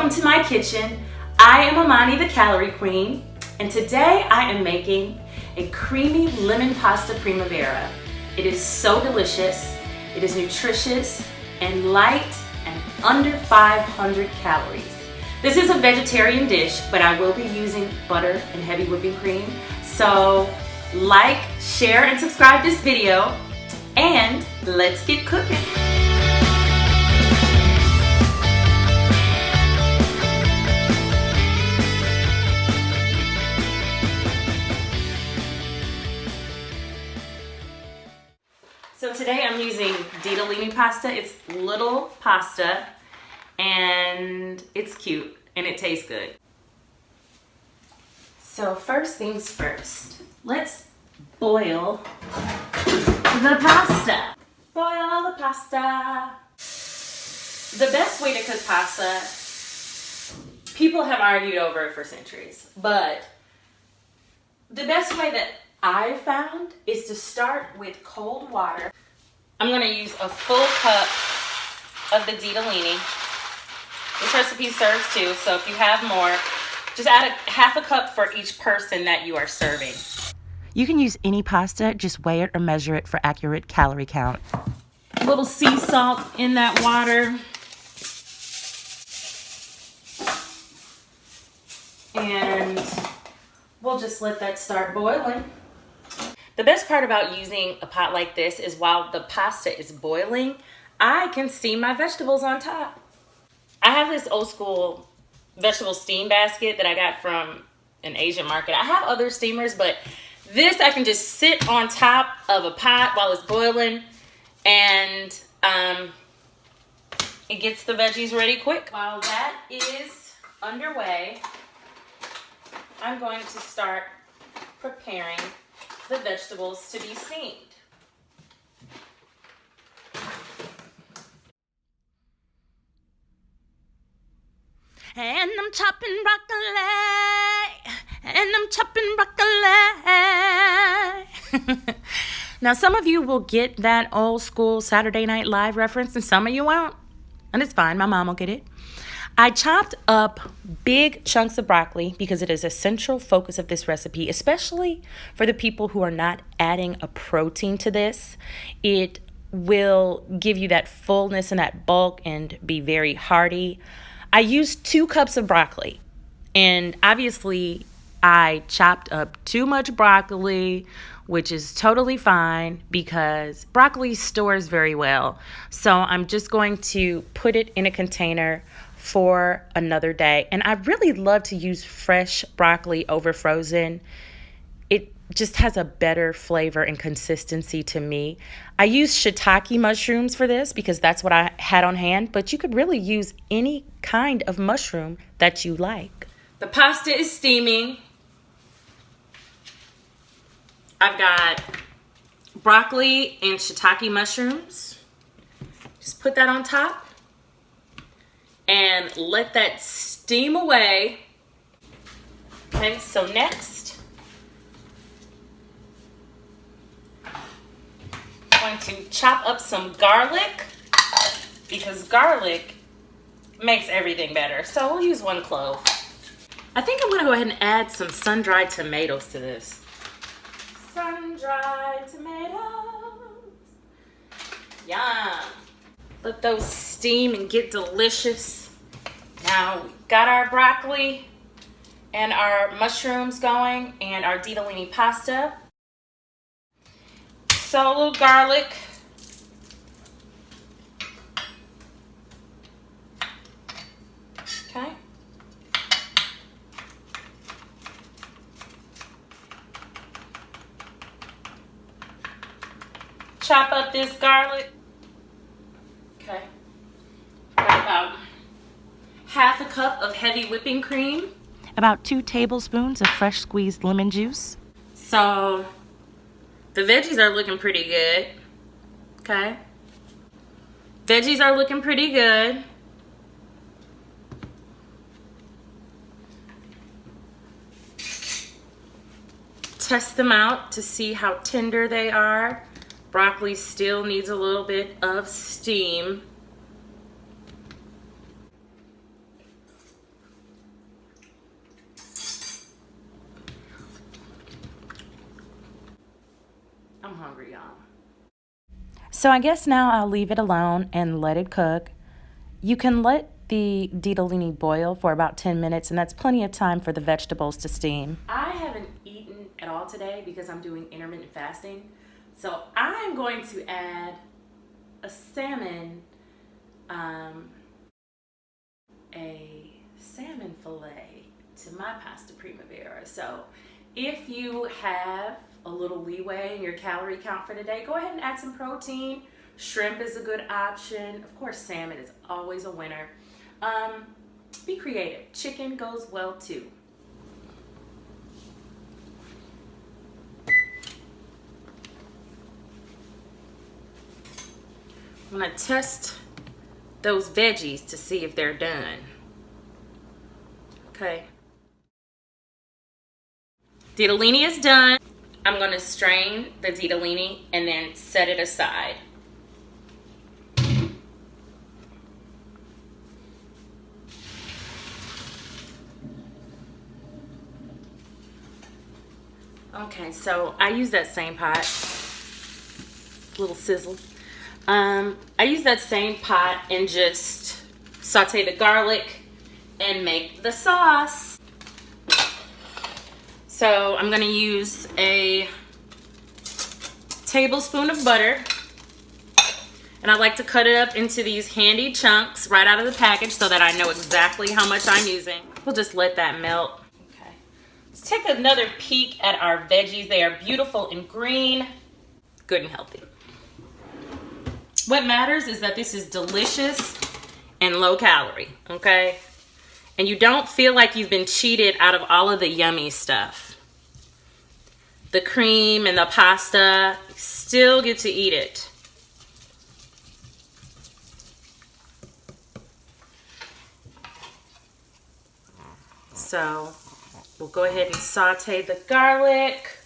Welcome to my kitchen. I am Amani, the Calorie Queen, and today I am making a creamy lemon pasta primavera. It is so delicious, it is nutritious and light and under 500 calories. This is a vegetarian dish, but I will be using butter and heavy whipping cream. So like, share, and subscribe this video, and let's get cooking. So today I'm using Ditalini pasta. It's little pasta and it's cute and it tastes good. So first things first, let's boil the pasta. Boil the pasta. The best way to cook pasta, people have argued over it for centuries, but the best way that I found is to start with cold water. I'm going to use a full cup of the Ditalini. This recipe serves two, so if you have more, just add half a cup for each person that you are serving. You can use any pasta, just weigh it or measure it for accurate calorie count. A little sea salt in that water. And we'll just let that start boiling. The best part about using a pot like this is while the pasta is boiling, I can steam my vegetables on top. I have this old school vegetable steam basket that I got from an Asian market. I have other steamers, but this I can just sit on top of a pot while it's boiling, and it gets the veggies ready quick. While that is underway, I'm going to start preparing the vegetables to be steamed. And I'm chopping broccoli, and I'm chopping broccoli. Now, some of you will get that old school Saturday Night Live reference, and some of you won't. And it's fine, my mom will get it. I chopped up big chunks of broccoli because it is a central focus of this recipe, especially for the people who are not adding a protein to this. It will give you that fullness and that bulk and be very hearty. I used 2 cups of broccoli, and obviously I chopped up too much broccoli, which is totally fine because broccoli stores very well. So I'm just going to put it in a container for another day. And I really love to use fresh broccoli over frozen. It just has a better flavor and consistency to me. I use shiitake mushrooms for this because that's what I had on hand, but you could really use any kind of mushroom that you like. The pasta is steaming. I've got broccoli and shiitake mushrooms. Just put that on top and let that steam away. Okay, so next, I'm going to chop up some garlic because garlic makes everything better. So we'll use 1 clove. I think I'm gonna go ahead and add some sun-dried tomatoes to this. Sun-dried tomatoes. Yum. Let those steam and get delicious. Now we've got our broccoli and our mushrooms going and our Ditalini pasta. So a little garlic. Okay. Chop up this garlic. Okay. Got about half a cup of heavy whipping cream. About 2 tablespoons of fresh squeezed lemon juice. So the veggies are looking pretty good. Okay. Veggies are looking pretty good. Test them out to see how tender they are. Broccoli still needs a little bit of steam. I'm hungry, y'all. So I guess now I'll leave it alone and let it cook. You can let the Ditalini boil for about 10 minutes, and that's plenty of time for the vegetables to steam. I haven't eaten at all today because I'm doing intermittent fasting. So I'm going to add a salmon fillet to my pasta primavera. So if you have a little leeway in your calorie count for today, go ahead and add some protein. Shrimp is a good option. Of course, salmon is always a winner. Be creative. Chicken goes well too. I'm gonna test those veggies to see if they're done. Okay. Ditalini is done. I'm gonna strain the Ditalini and then set it aside. Okay, so I use that same pot. Little sizzle. I use that same pot and just saute the garlic and make the sauce. So I'm gonna use a tablespoon of butter, and I like to cut it up into these handy chunks right out of the package so that I know exactly how much I'm using. We'll just let that melt. Okay. Let's take another peek at our veggies. They are beautiful and green, good and healthy. What matters is that this is delicious and low calorie, okay? And you don't feel like you've been cheated out of all of the yummy stuff. The cream and the pasta, still get to eat it. So we'll go ahead and saute the garlic.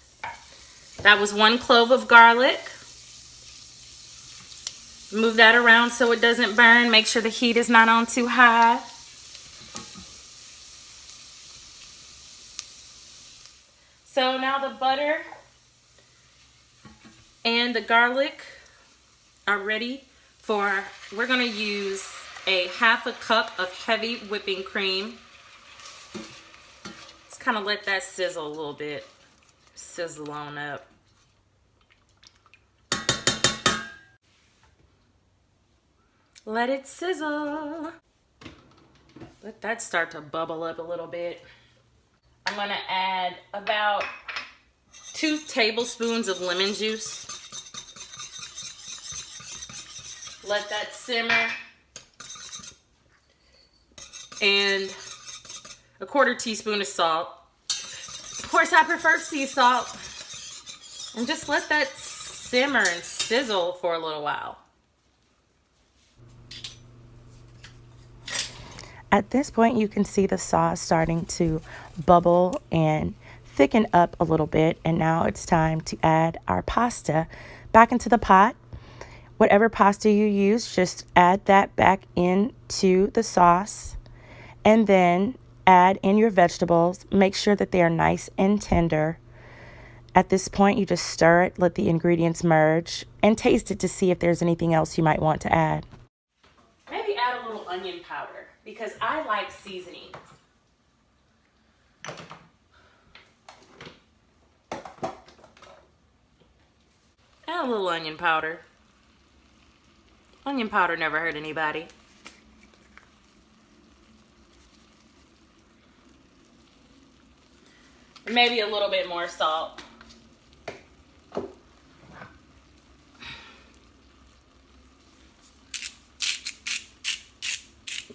That was 1 clove of garlic. Move that around so it doesn't burn. Make sure the heat is not on too high. So now the butter and the garlic are ready for, we're gonna use a 1/2 cup of heavy whipping cream. Let's kind of let that sizzle a little bit. Sizzle on up. Let it sizzle. Let that start to bubble up a little bit. I'm gonna add about 2 tablespoons of lemon juice. Let that simmer. And a 1/4 teaspoon of salt. Of course, I prefer sea salt. And just let that simmer and sizzle for a little while. At this point, you can see the sauce starting to bubble and thicken up a little bit. And now it's time to add our pasta back into the pot. Whatever pasta you use, just add that back into the sauce. And then add in your vegetables. Make sure that they are nice and tender. At this point, you just stir it, let the ingredients merge, and taste it to see if there's anything else you might want to add. Maybe add a little onion powder, because I like seasonings. Add a little onion powder. Onion powder never hurt anybody. Maybe a little bit more salt.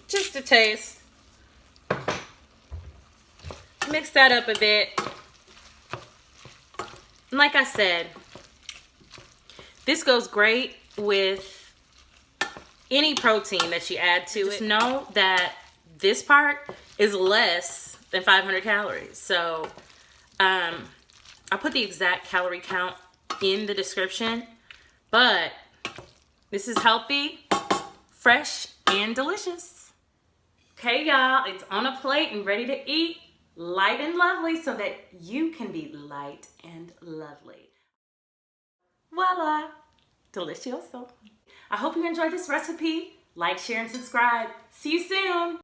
Just a taste. Mix that up a bit. And like I said, this goes great with any protein that you add to it. Just know that this part is less than 500 calories. So I'll put the exact calorie count in the description, but this is healthy, fresh, and delicious. Okay, y'all, it's on a plate and ready to eat, light and lovely, so that you can be light and lovely. Voila! Delicioso. I hope you enjoyed this recipe. Like, share, and subscribe. See you soon.